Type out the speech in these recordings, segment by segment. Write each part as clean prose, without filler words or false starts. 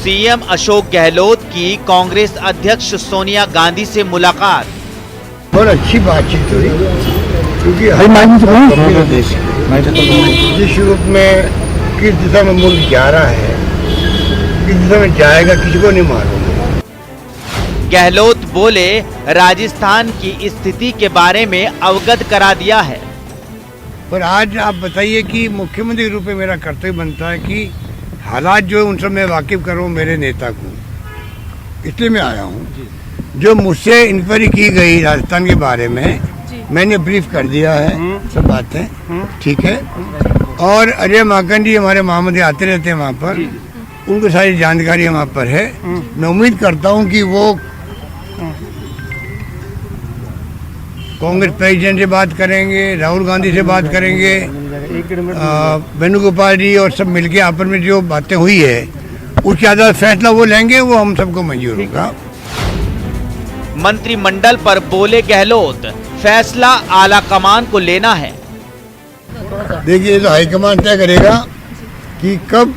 CM Ashok Gehlot की कांग्रेस अध्यक्ष सोनिया गांधी से मुलाकात। बहुत अच्छी बातचीत हुई क्योंकि देश जिस रूप में किस दिशा में मुल्क जा रहा है, किस दिशा में जाएगा, किसी को नहीं मालूम। गहलोत बोले, राजस्थान की स्थिति के बारे में अवगत करा दिया है। पर आज आप बताइए कि मुख्यमंत्री के रूप में मेरा कर्तव्य बनता है कि हालात जो है उन सब मैं वाकिफ करूँ मेरे नेता को, इसलिए मैं आया हूँ। जो मुझसे इंक्वायरी की गई राजस्थान के बारे में मैंने ब्रीफ कर दिया है, सब बातें ठीक है। और अजय माकन जी हमारे महामंत्री आते रहते हैं वहाँ पर, उनको सारी जानकारी वहाँ पर है। मैं उम्मीद करता हूँ कि वो कांग्रेस प्रेसिडेंट से बात करेंगे, राहुल गांधी से बात करेंगे, वेणुगोपाल जी और सब मिलके आपस में जो बातें हुई है उसके आधार फैसला वो लेंगे, वो हम सबको मंजूर होगा। मंत्रिमंडल पर बोले गहलोत, फैसला आला कमान को लेना है। देखिए तो हाईकमान तय करेगा कि कब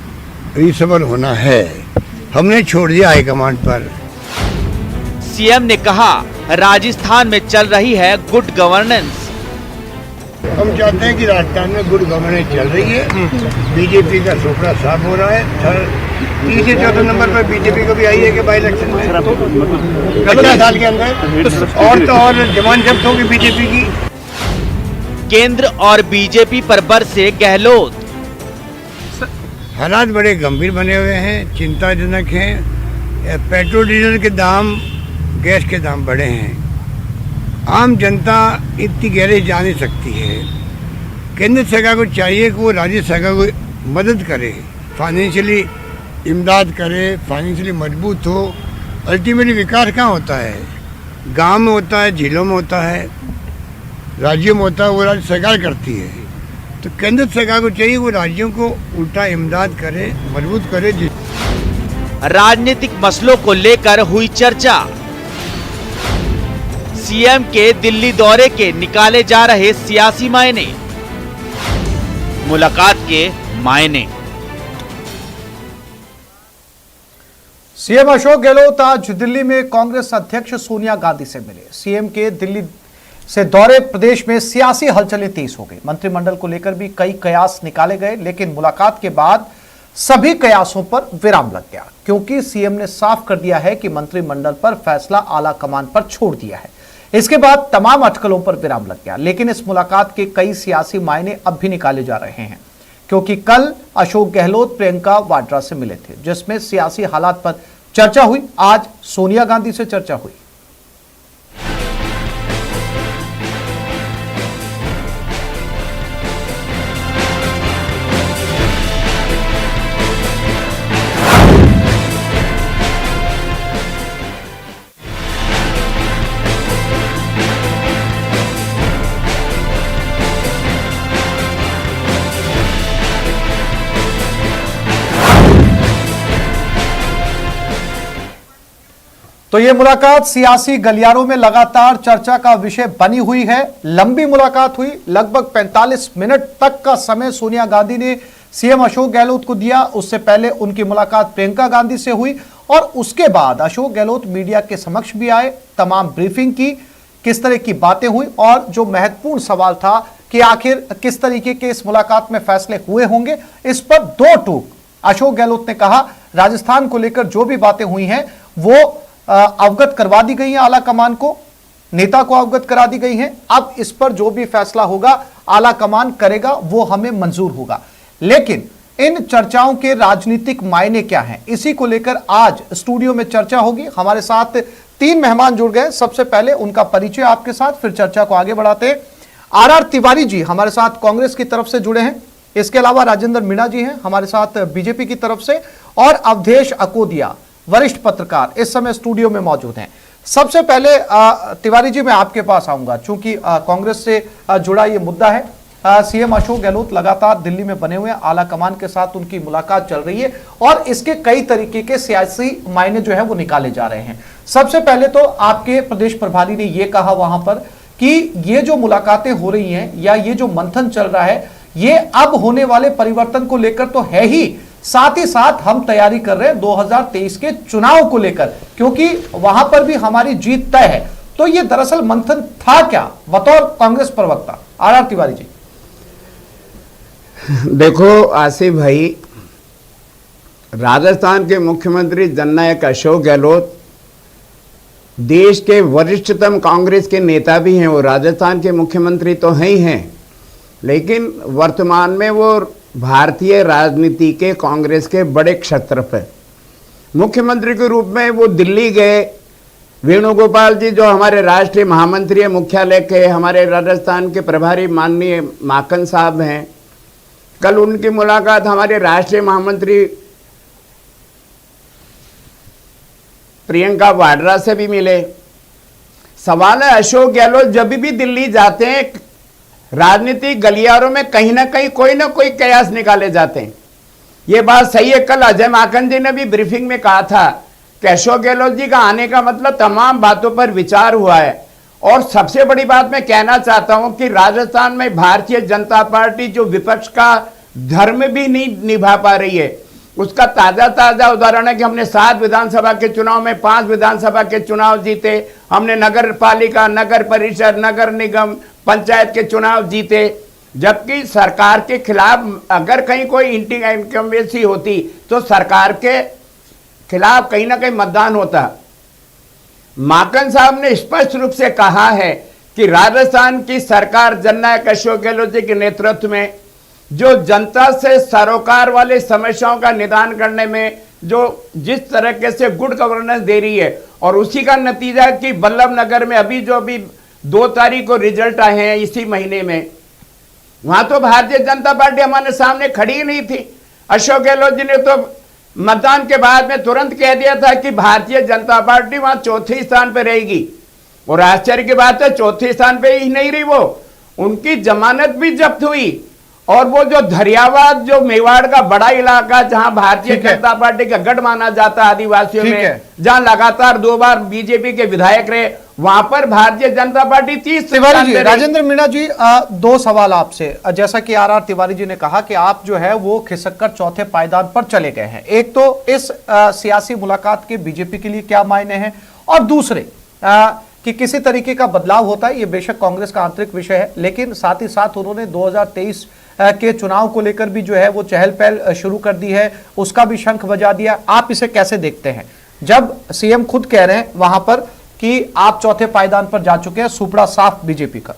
रिसबल होना है, हमने छोड़ दिया हाईकमान पर। सीएम ने कहा, राजस्थान में चल रही है गुड गवर्नेंस। हम चाहते हैं कि राजस्थान में गुड गवर्नेंस चल रही है, बीजेपी का सुपड़ा साफ हो रहा है। तीसरे चौथे नंबर पर बीजेपी को भी आई है कि बाई इलेक्शन में 15 साल के अंदर और तो और जमान जब्त होगी बीजेपी की। केंद्र और बीजेपी पर बरसे गहलोत। हालात बड़े गंभीर बने हुए हैं, चिंताजनक हैं। पेट्रोल डीजल के दाम, गैस के दाम बढ़े हैं। आम जनता इतनी गहरे जा नहीं सकती है। केंद्र सरकार को चाहिए कि वो राज्य सरकार को मदद करे, फाइनेंशियली इमदाद करे, फाइनेंशियली मजबूत हो। अल्टीमेटली विकास कहाँ होता है? गांव में होता है, जिलों में होता है, राज्यों में होता है, वो राज्य सरकार करती है। तो केंद्र सरकार को चाहिए वो राज्यों को उल्टा इमदाद करे, मजबूत करे। राजनीतिक मसलों को लेकर हुई चर्चा। सीएम के दिल्ली दौरे के निकाले जा रहे सियासी मायने, मुलाकात के मायने। सीएम अशोक गहलोत आज दिल्ली में कांग्रेस अध्यक्ष सोनिया गांधी से मिले। सीएम के दिल्ली से दौरे प्रदेश में सियासी हलचलें तेज हो गई। मंत्रिमंडल को लेकर भी कई कयास निकाले गए, लेकिन मुलाकात के बाद सभी कयासों पर विराम लग गया, क्योंकि सीएम ने साफ कर दिया है कि मंत्रिमंडल पर फैसला आला कमान पर छोड़ दिया है। इसके बाद तमाम अटकलों पर विराम लग गया, लेकिन इस मुलाकात के कई सियासी मायने अब भी निकाले जा रहे हैं, क्योंकि कल अशोक गहलोत प्रियंका वाड्रा से मिले थे, जिसमें सियासी हालात पर चर्चा हुई। आज सोनिया गांधी से चर्चा हुई। तो ये मुलाकात सियासी गलियारों में लगातार चर्चा का विषय बनी हुई है। लंबी मुलाकात हुई, लगभग 45 मिनट तक का समय सोनिया गांधी ने सीएम अशोक गहलोत को दिया। उससे पहले उनकी मुलाकात प्रियंका गांधी से हुई और उसके बाद अशोक गहलोत मीडिया के समक्ष भी आए, तमाम ब्रीफिंग की, किस तरह की बातें हुई और जो महत्वपूर्ण सवाल था कि आखिर किस तरीके के इस मुलाकात में फैसले हुए होंगे, इस पर दो टूक अशोक गहलोत ने कहा। राजस्थान को लेकर जो भी बातें हुई हैं वो अवगत करवा दी गई है, आला कमान को, नेता को अवगत करा दी गई है। अब इस पर जो भी फैसला होगा आला कमान करेगा, वो हमें मंजूर होगा। लेकिन इन चर्चाओं के राजनीतिक मायने क्या हैं, इसी को लेकर आज स्टूडियो में चर्चा होगी। हमारे साथ 3 मेहमान जुड़ गए। सबसे पहले उनका परिचय आपके साथ, फिर चर्चा को आगे बढ़ाते हैं। आर तिवारी जी हमारे साथ कांग्रेस की तरफ से जुड़े हैं। इसके अलावा राजेंद्र मीणा जी हैं हमारे साथ बीजेपी की तरफ से, और अवधेश अकोदिया वरिष्ठ पत्रकार इस समय स्टूडियो में मौजूद हैं। सबसे पहले तिवारी जी मैं आपके पास आऊंगा, चूंकि कांग्रेस से जुड़ा ये मुद्दा है। सीएम अशोक गहलोत लगातार दिल्ली में बने हुए आला कमान के साथ उनकी मुलाकात चल रही है और इसके कई तरीके के सियासी मायने जो है वो निकाले जा रहे हैं। सबसे पहले तो आपके प्रदेश प्रभारी ने यह कहा वहां पर कि ये जो मुलाकातें हो रही हैं या ये जो मंथन चल रहा है, ये अब होने वाले परिवर्तन को लेकर तो है ही, साथ ही साथ हम तैयारी कर रहे हैं 2023 के चुनाव को लेकर, क्योंकि वहां पर भी हमारी जीत तय है। तो ये दरअसल मंथन था क्या, बतौर कांग्रेस प्रवक्ता आर तिवारी जी? देखो आसिफ भाई, राजस्थान के मुख्यमंत्री जननायक अशोक गहलोत देश के वरिष्ठतम कांग्रेस के नेता भी हैं। वो राजस्थान के मुख्यमंत्री तो हैं ही हैं, लेकिन वर्तमान में वो भारतीय राजनीति के कांग्रेस के बड़े क्षत्रप हैं। मुख्यमंत्री के रूप में वो दिल्ली गए। वेणुगोपाल जी जो हमारे राष्ट्रीय महामंत्री मुख्यालय के, हमारे राजस्थान के प्रभारी माननीय माकन साहब हैं, कल उनकी मुलाकात हमारे राष्ट्रीय महामंत्री प्रियंका वाड्रा से भी मिले। सवाल है, अशोक गहलोत जब भी दिल्ली जाते हैं, राजनीतिक गलियारों में कहीं ना कहीं कोई ना कोई कयास निकाले जाते हैं। ये बात सही है। कल अजय माकन जी ने भी ब्रीफिंग में कहा था कि अशोक गहलोत जी का आने का मतलब तमाम बातों पर विचार हुआ है। और सबसे बड़ी बात मैं कहना चाहता हूं कि राजस्थान में भारतीय जनता पार्टी जो विपक्ष का धर्म भी नहीं निभा पा रही है, उसका ताजा उदाहरण है कि हमने 7 विधानसभा के चुनाव में 5 विधानसभा के चुनाव जीते। हमने नगर पालिका, नगर परिषद, नगर निगम, पंचायत के चुनाव जीते। जबकि सरकार के खिलाफ अगर कहीं कोई इनकम्बेंसी होती तो सरकार के खिलाफ कहीं ना कहीं मतदान होता। माकन साहब ने स्पष्ट रूप से कहा है कि राजस्थान की सरकार जननायक अशोक गहलोत जी के नेतृत्व में जो जनता से सरोकार वाले समस्याओं का निदान करने में जो जिस तरीके से गुड गवर्नेंस दे रही है, और उसी का नतीजा कि बल्लभ नगर में अभी 2 तारीख को रिजल्ट आए हैं इसी महीने में, वहां तो भारतीय जनता पार्टी हमारे सामने खड़ी नहीं थी। अशोक गहलोत जी ने तो मतदान के बाद में तुरंत कह दिया था कि भारतीय जनता पार्टी वहां चौथे स्थान पर रहेगी। और आश्चर्य की बात है, चौथे स्थान पे ही नहीं रही, वो उनकी जमानत भी जब्त हुई। और वो जो धरियावाद, जो मेवाड़ का बड़ा इलाका जहां भारतीय जनता पार्टी का गढ़ माना जाता है आदिवासियों में, जहां लगातार 2 बार बीजेपी के विधायक रहे, वहां पर भारतीय जनता पार्टी 30 तिवारी जी, राजेंद्र मीणा जी, 2 सवाल आपसे। जैसा कि आर तिवारी जी ने कहा कि आप जो है वो खिसककर चौथे पायदान पर चले गए हैं। एक तो इस सियासी मुलाकात के बीजेपी के लिए क्या मायने हैं, और दूसरे कि किसी तरीके का बदलाव होता है, ये बेशक कांग्रेस का आंतरिक विषय है, लेकिन साथ ही साथ उन्होंने 2023 के चुनाव को लेकर भी जो है वो चहल पहल शुरू कर दी है, उसका भी शंख बजा दिया। आप इसे कैसे देखते हैं जब सीएम खुद कह रहे हैं वहां पर कि आप चौथे पायदान पर जा चुके हैं, सुपड़ा साफ बीजेपी का?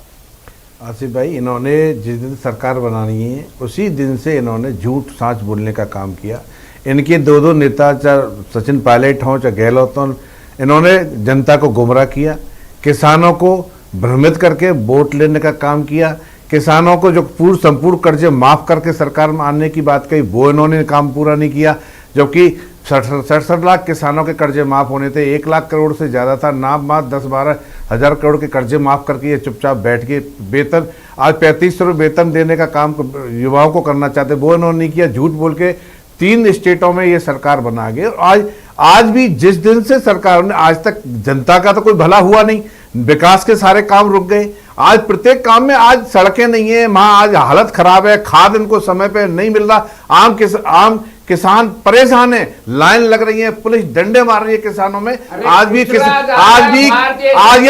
आसिफ भाई, इन्होंने जिस दिन सरकार बनानी है उसी दिन से इन्होंने झूठ साँच बोलने का काम किया। इनके 2 नेता, चाहे सचिन पायलट हों चाहे गहलोत हों, इन्होंने जनता को गुमराह किया, किसानों को भ्रमित करके वोट लेने का काम किया। किसानों को जो संपूर्ण कर्जे माफ करके सरकार में आने की बात कही, वो इन्होंने काम पूरा नहीं किया। जबकि 67 लाख किसानों के कर्जे माफ होने थे, 1 लाख करोड़ से ज़्यादा था, नाम मात्र 10-12 हज़ार करोड़ के कर्जे माफ करके ये चुपचाप बैठ के वेतन आज 3500 रुपये वेतन देने का काम युवाओं को करना चाहते, वो इन्होंने नहीं किया। झूठ बोल के 3 स्टेटों में ये सरकार बना गई। और आज भी जिस दिन से सरकार ने, आज तक जनता का तो कोई भला हुआ नहीं, विकास के सारे काम रुक गए। आज प्रत्येक काम में आज सड़कें नहीं है, वहां आज हालत खराब है, खाद इनको समय पे नहीं मिल रहा, आम किसान परेशान है, लाइन लग रही है, पुलिस डंडे मार रही है किसानों में। आज ये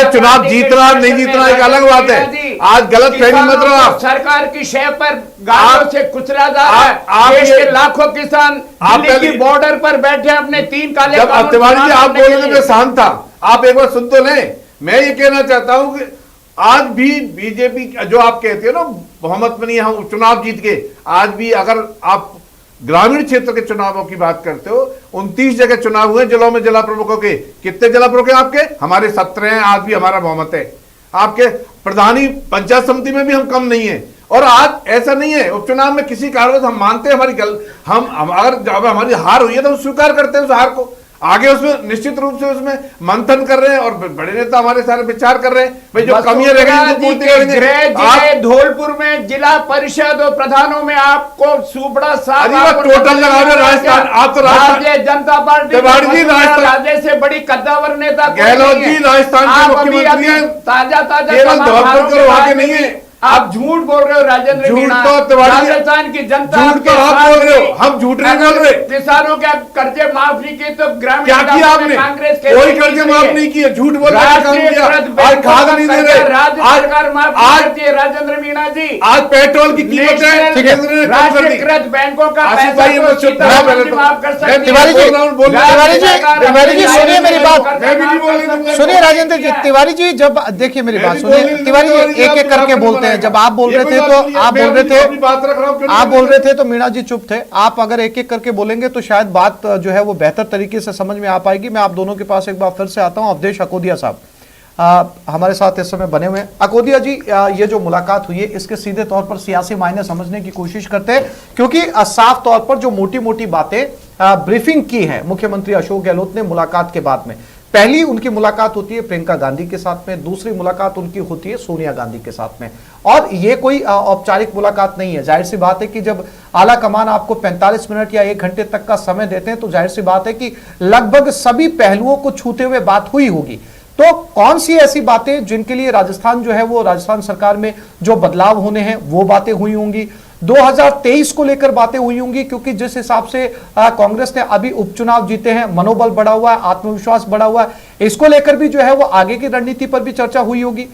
चुनाव जीतना नहीं जीतना एक अलग बात है। आज गलत फहमी मत रहो आप। सरकार की शय पर गाड़ियों से कुचला जा रहा है। देश के लाखों किसान दिल्ली की बॉर्डर पर बैठे अपने 3 काले जब तिवारी जी आप बोले तो मैं शांत था, आप एक बार सुन तो लें। मैं ये कहना चाहता हूं कि आज भी बीजेपी जो आप कहते हो ना बहुमत में नहीं, हम चुनाव जीत के, आज भी अगर आप ग्रामीण क्षेत्र के चुनावों की बात करते हो, 29 जगह चुनाव हुए जिलों में जिला प्रमुखों के। कितने जिला प्रमुख हैं आपके? हमारे 17 हैं। आज भी हमारा बहुमत है। आपके प्रधानी पंचायत समिति में भी हम कम नहीं है। और आज ऐसा नहीं है, उपचुनाव में किसी कारण से हम मानते हैं हमारी हम अगर जब हमारी हार हुई है तो हम स्वीकार करते हैं उस हार को, आगे उसमें निश्चित रूप से उसमें मंथन कर रहे हैं और बड़े नेता हमारे सारे विचार कर रहे हैं भाई जो कमियां रह गई। धौलपुर में जिला परिषद और प्रधानों में आपको सुपड़ा साहब टोटल लगा रहे राजस्थान। आप तो भारतीय जनता पार्टी राज्य से बड़ी कद्दावर नेता गहलोत जी राजस्थान के मुख्यमंत्री हैं, ताजा धौलपुर के नहीं है। आप झूठ बोल रहे हो राजेंद्र झूठ मीणा। तो तिवारी जी- राजस्थान की जनता झूठ तो आप बोल रहे हो, हम झूठ नहीं बोल रहे। किसानों के कर्जे माफ नहीं किए तो ग्रामीण क्या किया इलाकों में आपने? कांग्रेस कोई कर्जे माफ नहीं किए, झूठ बोल रहे हैं, काम किया। आज खाद नहीं दे रहे, राज्य आज सरकार माफ आज करती है राजेंद्र मीणा जी। आज पेट्रोल की कीमत है केंद्र ने कम कर दी। राष्ट्रीयकृत बैंकों का आसिफ पैसा भाई, तो मुझसे सीतारमण पहले जी तो- माफ कर सकती है। तिवारी जी, तिवारी जी, सुनिए मेरी बात। मैं भी नहीं बोल रही। सुनिए राजेंद्र जी, तिवारी जी, जब देखिए मेरी बात सुनिए, तिवारी जी एक एक करके बोलते हैं। जब आप बोल रहे थे तो आप बोल रहे थे, आप बोल रहे थे तो मीणा जी चुप थे। आप अगर एक एक करके बोलेंगे तो शायद बात जो है वो बेहतर तरीके से समझ में आ पाएगी। मैं आप दोनों के पास एक बार फिर से आता हूं। अवधेश अकोदिया साहब हमारे साथ इस समय बने हुए हैं। अकोदिया जी, ये जो मुलाकात हुई है इसके सीधे तौर पर सियासी मायने समझने की कोशिश करते हैं, क्योंकि साफ तौर पर जो मोटी मोटी बातें ब्रीफिंग की है मुख्यमंत्री अशोक गहलोत ने मुलाकात के बाद में, पहली उनकी मुलाकात होती है प्रियंका गांधी के साथ में, दूसरी मुलाकात उनकी होती है सोनिया गांधी के साथ में। और ये कोई औपचारिक मुलाकात नहीं है। जाहिर सी बात है कि जब आला कमान आपको 45 मिनट या 1 घंटे तक का समय देते हैं तो जाहिर सी बात है कि लगभग सभी पहलुओं को छूते हुए बात हुई होगी। तो कौन सी ऐसी बातें जिनके लिए राजस्थान जो है वो राजस्थान सरकार में जो बदलाव होने हैं वो बातें हुई होंगी, 2023 को लेकर बातें हुई होंगी, क्योंकि जिस हिसाब से कांग्रेस ने अभी उपचुनाव जीते हैं, मनोबल बढ़ा हुआ है, आत्मविश्वास बढ़ा हुआ है, इसको लेकर भी जो है वो आगे की रणनीति पर भी चर्चा हुई होगी।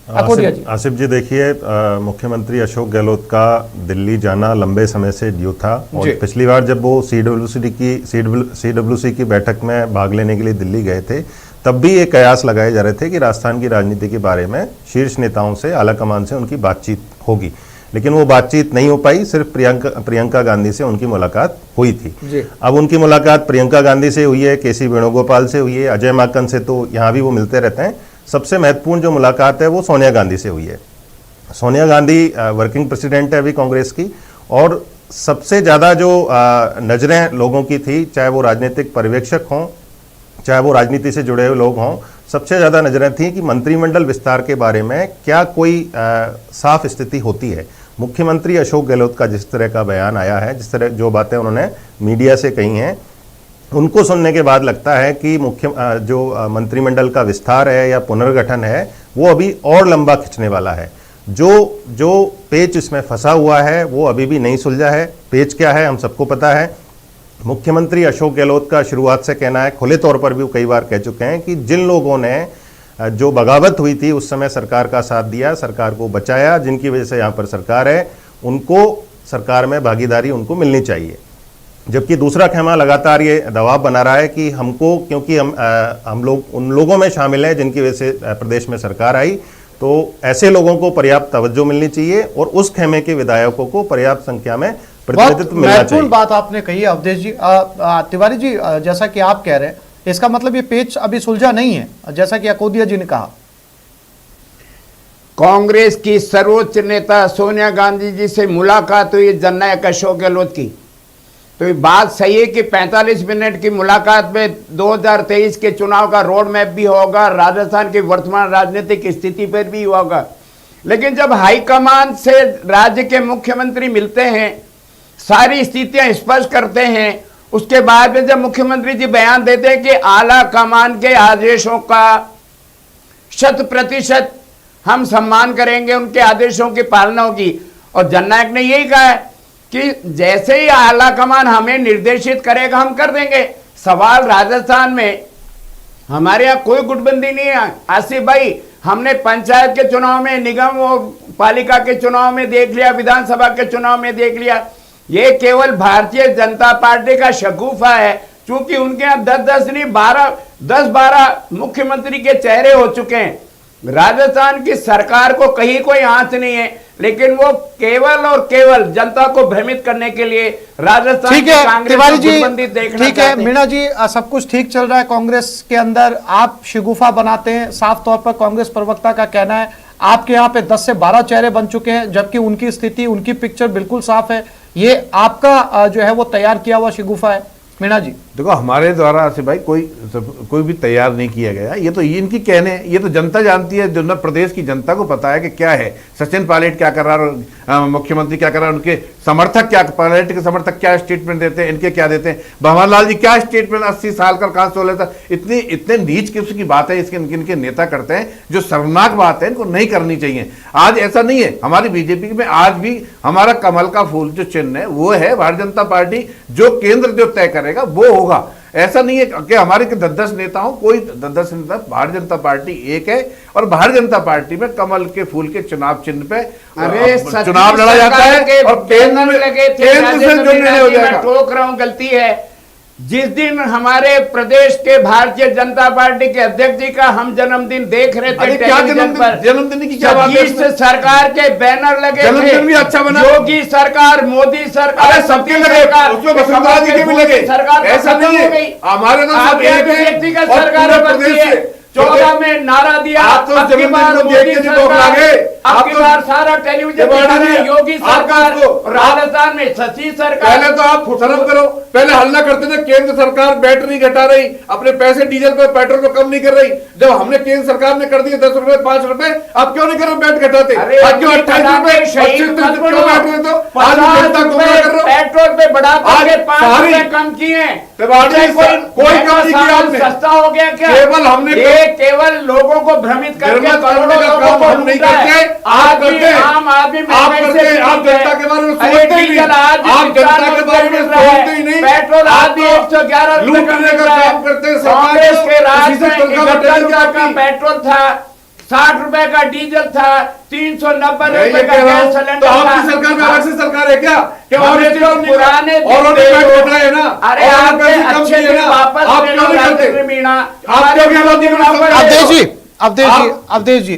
अकोदिया जी। आसिफ जी, देखिए, मुख्यमंत्री अशोक गहलोत का दिल्ली जाना लंबे समय से ड्यू था। और पिछली बार जब वो सीडब्ल्यूसी की बैठक में भाग लेने के लिए दिल्ली गए थे, तब भी ये कयास लगाए जा रहे थे कि राजस्थान की राजनीति के बारे में शीर्ष नेताओं से, आला कमान से उनकी बातचीत होगी, लेकिन वो बातचीत नहीं हो पाई। सिर्फ प्रियंका गांधी से उनकी मुलाकात हुई थी। अब उनकी मुलाकात प्रियंका गांधी से हुई है, केसी वेणुगोपाल से हुई है, अजय माकन से तो यहाँ भी वो मिलते रहते हैं। सबसे महत्वपूर्ण जो मुलाकात है वो सोनिया गांधी से हुई है। सोनिया गांधी वर्किंग प्रेसिडेंट है अभी कांग्रेस की, और सबसे ज़्यादा जो नज़रें लोगों की थी, चाहे वो राजनीतिक पर्यवेक्षक हों, चाहे वो राजनीति से जुड़े हुए लोग हों, सबसे ज़्यादा नज़रें थी कि मंत्रिमंडल विस्तार के बारे में क्या कोई साफ स्थिति होती है। मुख्यमंत्री अशोक गहलोत का जिस तरह का बयान आया है, जिस तरह जो बातें उन्होंने मीडिया से कही हैं, उनको सुनने के बाद लगता है कि जो मंत्रिमंडल का विस्तार है या पुनर्गठन है वो अभी और लंबा खिंचने वाला है। जो पेच इसमें फंसा हुआ है वो अभी भी नहीं सुलझा है। पेच क्या है हम सबको पता है। मुख्यमंत्री अशोक गहलोत का शुरुआत से कहना है, खुले तौर पर भी वो कई बार कह चुके हैं, कि जिन लोगों ने जो बगावत हुई थी उस समय सरकार का साथ दिया, सरकार को बचाया, जिनकी वजह से यहाँ पर सरकार है, उनको सरकार में भागीदारी उनको मिलनी चाहिए। जबकि दूसरा खेमा लगातार ये दबाव बना रहा है कि हमको, क्योंकि हम लोग उन लोगों में शामिल हैं जिनकी वजह से प्रदेश में सरकार आई, तो ऐसे लोगों को पर्याप्त तवज्जो मिलनी चाहिए और उस खेमे के विधायकों को पर्याप्त संख्या में प्रतिनिधित्व मिलना चाहिए। महत्वपूर्ण बात आपने कही है अवधेश जी। तिवारी जी, जैसा कि आप कह रहे हैं, इसका मतलब ये पेच अभी सुलझा नहीं है, जैसा कि अकोदिया जी ने कहा। कांग्रेस की सर्वोच्च नेता सोनिया गांधी जी से मुलाकात हुई जननायक अशोक गहलोत की, तो ये बात सही है कि 45 मिनट की मुलाकात में 2023 के चुनाव का रोड मैप भी होगा, राजस्थान की वर्तमान राजनीतिक स्थिति पर भी होगा। लेकिन जब हाईकमान से राज्य के मुख्यमंत्री मिलते हैं, सारी स्थितियां स्पष्ट करते हैं, उसके बाद में जब मुख्यमंत्री जी बयान देते हैं कि आला कमान के आदेशों का 100% हम सम्मान करेंगे, उनके आदेशों की पालना होगी, और जननायक ने यही कहा है कि जैसे ही आला कमान हमें निर्देशित करेगा हम कर देंगे। सवाल राजस्थान में हमारे यहाँ कोई गुटबंदी नहीं है आसिफ भाई। हमने पंचायत के चुनाव में, निगम और पालिका के चुनाव में देख लिया, विधानसभा के चुनाव में देख लिया, ये केवल भारतीय जनता पार्टी का शगुफा है, क्योंकि उनके यहाँ 10-10 नहीं 10-12 मुख्यमंत्री के चेहरे हो चुके हैं। राजस्थान की सरकार को कहीं कोई आंच नहीं है, लेकिन वो केवल और केवल जनता को भ्रमित करने के लिए राजस्थान ठीक है तिवारी जी, देखना ठीक है मीणा जी, सब कुछ ठीक चल रहा है कांग्रेस के अंदर, आप शिगुफा बनाते हैं। साफ तौर पर कांग्रेस प्रवक्ता का कहना है आपके यहाँ पे 10 से 12 चेहरे बन चुके हैं, जबकि उनकी स्थिति, उनकी पिक्चर बिल्कुल साफ है। ये आपका जो है वो तैयार किया हुआ शिगुफा है। मीणा जी, देखो हमारे द्वारा से भाई कोई भी तैयार नहीं किया गया। ये तो ये इनकी कहने हैं, ये तो जनता जानती है, जो प्रदेश की जनता को पता है कि क्या है सचिन पायलट क्या कर रहा है, मुख्यमंत्री क्या कर रहा है, उनके समर्थक क्या, पायलट के समर्थक क्या स्टेटमेंट देते हैं, इनके क्या देते हैं, भंवर लाल जी क्या स्टेटमेंट 80 साल का कहां से हो लेता। इतने नीच किस्म की बातें इसके इनके नेता करते हैं जो शर्मनाक बात है, इनको नहीं करनी चाहिए। आज ऐसा नहीं है, हमारी बीजेपी में आज भी हमारा कमल का फूल जो चिन्ह है वो है भारतीय जनता पार्टी, जो केंद्र जो तय करेगा वो होगा। ऐसा नहीं है कि हमारे 10 नेता हो, कोई 10 नेता, भारतीय जनता पार्टी एक है और भारतीय जनता पार्टी में कमल के फूल के चुनाव चिन्ह पे चुनाव लड़ा जाता है और केंद्र से जो निर्णय हो जाएगा। टोक रहा हूं, गलती है। जिस दिन हमारे प्रदेश के भारतीय जनता पार्टी के अध्यक्ष जी का हम जन्मदिन देख रहे थे टेलीविजन पर, जन्मदिन की क्या बात है? सरकार के बैनर लगे थे, जन्मदिन भी अच्छा बना, योगी सरकार, मोदी सरकार, अरे सबके लगे, उसमें वसुंधरा जी के भी लगे। सरकार ऐसा नहीं है, हमारे तो सब एक है, व्यक्तिगत सरकार बनती है। 14 में नारा दिया, आप तो जमीन को देख के जो लागे, अब की बार सारा टेलीविजन योगी सरकार, राजस्थान में शशि सरकार। पहले तो आप शर्म करो, पहले हल्ला करते थे केंद्र सरकार बैटरी घटा रही, अपने पैसे डीजल पे पेट्रोल पे कम नहीं कर रही। जब हमने केंद्र सरकार ने कर दिए 10 रुपए 5 रुपए, आप क्यों नहीं करो बैट घटाते? आज क्यों 28 रुपए पेट्रोल पे बढ़ा के 5 रुपए कम किए, कोई कम नहीं किया आपने, सस्ता हो गया क्या? केवल हमने केवल लोगों को भ्रमित करके करोड़ों लोगों को हम नहीं करते, आप करते, आम आदमी आप करते, आप जनता के बारे में सोचते ही नहीं, आप जनता के बारे में सोचते ही नहीं, पेट्रोल आदि 111 लूट करने का काम करते हैं। कांग्रेस के राज में 71 रुपए का पेट्रोल था, 60 रुपए का डीजल था, 390 रुपए का गैस सिलेंडर। तो आपकी सरकार में अलग से सरकार है क्या? पुराने और है ना? अरे आपके अच्छे दिन वापस आप क्यों नहीं करते? मीणा अवधेश जी,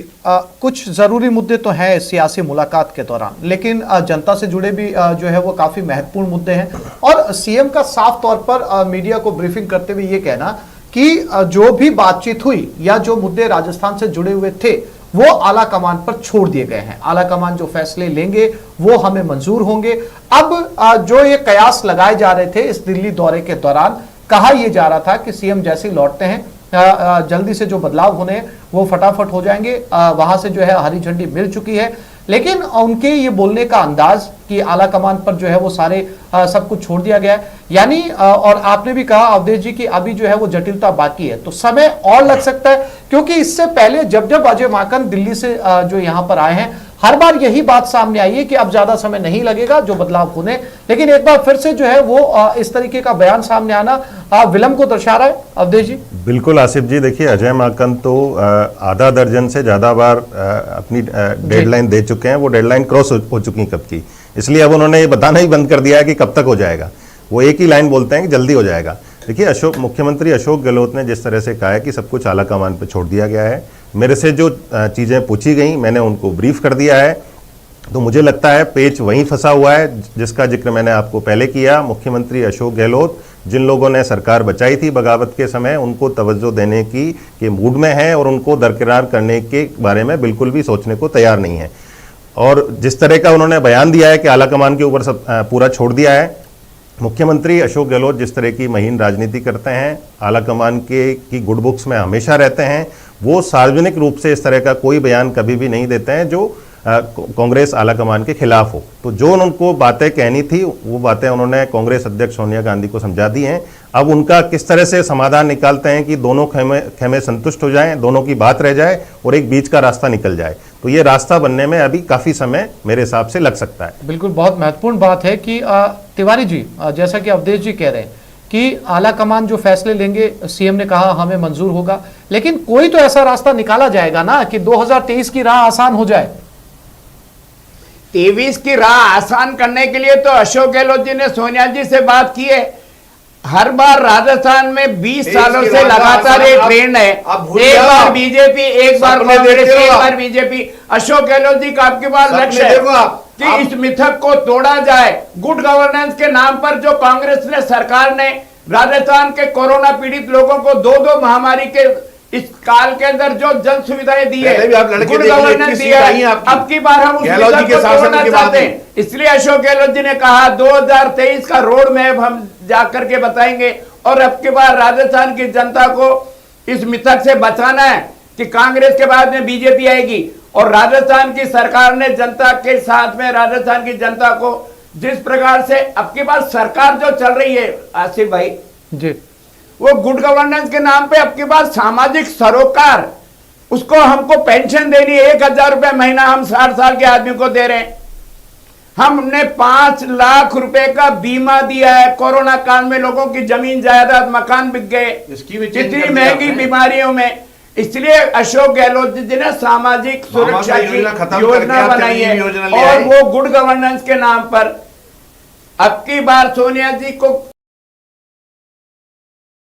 कुछ जरूरी मुद्दे तो हैं सियासी मुलाकात के दौरान, लेकिन जनता से जुड़े भी जो है वो काफी महत्वपूर्ण मुद्दे हैं। और सीएम का साफ तौर पर मीडिया को ब्रीफिंग करते हुए ये कहना कि जो भी बातचीत हुई या जो मुद्दे राजस्थान से जुड़े हुए थे वो आला कमान पर छोड़ दिए गए हैं। आला कमान जो फैसले लेंगे वो हमें मंजूर होंगे। अब जो ये कयास लगाए जा रहे थे इस दिल्ली दौरे के दौरान, कहा यह जा रहा था कि सीएम जैसे लौटते हैं जल्दी से जो बदलाव होने हैं वो फटाफट हो जाएंगे। वहां से जो है हरी झंडी मिल चुकी है, लेकिन उनके ये बोलने का अंदाज कि आला कमान पर जो है वो सारे सब कुछ छोड़ दिया गया है, यानी और आपने भी कहा अवधेश जी कि अभी जो है वो जटिलता बाकी है, तो समय और लग सकता है। क्योंकि इससे पहले जब जब अजय माकन दिल्ली से जो यहाँ पर आए हैं, हर बार यही बात सामने आई है कि अब ज्यादा समय नहीं लगेगा जो बदलाव होने, लेकिन एक बार फिर से जो है वो इस तरीके का बयान सामने आना विलंब को दर्शा रहा है। अवधेश जी। बिल्कुल आसिफ जी, देखिए अजय माकन तो आधा दर्जन से ज्यादा बार अपनी डेडलाइन दे चुके हैं, वो डेडलाइन क्रॉस हो चुकी कब की, इसलिए अब उन्होंने ये बताना ही बंद कर दिया है कि कब तक हो जाएगा। वो एक ही लाइन बोलते हैं कि जल्दी हो जाएगा। देखिए मुख्यमंत्री अशोक गहलोत ने जिस तरह से कहा है कि सब कुछ आला कमान पर छोड़ दिया गया है, मेरे से जो चीज़ें पूछी गई मैंने उनको ब्रीफ कर दिया है, तो मुझे लगता है पेच वहीं फंसा हुआ है जिसका जिक्र मैंने आपको पहले किया। मुख्यमंत्री अशोक गहलोत जिन लोगों ने सरकार बचाई थी बगावत के समय, उनको तवज्जो देने के मूड में है और उनको दरकिरार करने के बारे में बिल्कुल भी सोचने को तैयार नहीं है। और जिस तरह का उन्होंने बयान दिया है कि आला कमान के ऊपर सब पूरा छोड़ दिया है, मुख्यमंत्री अशोक गहलोत जिस तरह की महीन राजनीति करते हैं, आला कमान की गुड बुक्स में हमेशा रहते हैं, वो सार्वजनिक रूप से इस तरह का कोई बयान कभी भी नहीं देते हैं जो कांग्रेस आला कमान के खिलाफ हो। तो जो उनको बातें कहनी थी वो बातें उन्होंने कांग्रेस अध्यक्ष सोनिया गांधी को समझा दी हैं। अब उनका किस तरह से समाधान निकालते हैं कि दोनों खेमे संतुष्ट हो जाएं, दोनों की बात रह जाए और एक बीच का रास्ता निकल जाए, तो ये रास्ता बनने में अभी काफी समय मेरे हिसाब से लग सकता है। बिल्कुल, बहुत महत्वपूर्ण बात है कि तिवारी जी, जैसा कि अवधेश जी कह रहे हैं कि आला कमान जो फैसले लेंगे, सीएम ने कहा हमें मंजूर होगा, लेकिन कोई तो ऐसा रास्ता निकाला जाएगा ना कि 2023 की राह आसान हो जाए। 23 की राह आसान करने के लिए तो अशोक गहलोत जी ने सोनिया जी से बात की है। हर बार राजस्थान में 20 सालों से लगातार ये ट्रेंड है, एक बार बीजेपी, एक बार कांग्रेस, एक बार बीजेपी। अशोक गहलोत जी का आपके पास लक्ष्य है कि इस मिथक को तोड़ा जाए। गुड गवर्नेंस के नाम पर जो कांग्रेस ने, सरकार ने राजस्थान के कोरोना पीड़ित लोगों को 2-2 महामारी के इस काल के अंदर जो जन सुविधाएं दी है, पहले भी आप लड़के गुड थे, गवर्नेंस इतनी दिया सीट आई है, है आपकी। अब की बार हम उस गहलोत जी मिशन के को शासन तोड़ना के बाद चाहते में। हैं। इसलिए अशोक गहलोत जी ने कहा 2023 का रोड मैप हम जाकर के बताएंगे, और अब की बार राजस्थान की जनता को इस मिथक से बचाना है कि कांग्रेस के बाद में बीजेपी आएगी, और राजस्थान की सरकार ने जनता के साथ में राजस्थान की जनता को जिस प्रकार से अब की बार सरकार जो चल रही है आसिफ भाई जी, वो गुड गवर्नेंस के नाम पे अब की बार सामाजिक सरोकार, उसको हमको पेंशन देनी है 1,000 रुपए महीना हम 60 साल के आदमी को दे रहे हैं। हमने 5 लाख रुपए का बीमा दिया है, कोरोना काल में लोगों की जमीन जायदाद मकान बिक गए इसकी भी चेंज इतनी कर दिया महंगी आपने। बीमारियों में। इसलिए अशोक गहलोत जी ने सामाजिक सुरक्षा की योजना खत्म योजना करके बनाई है, योजना ले और आए। वो गुड गवर्नेंस के नाम पर अब की बार सोनिया जी को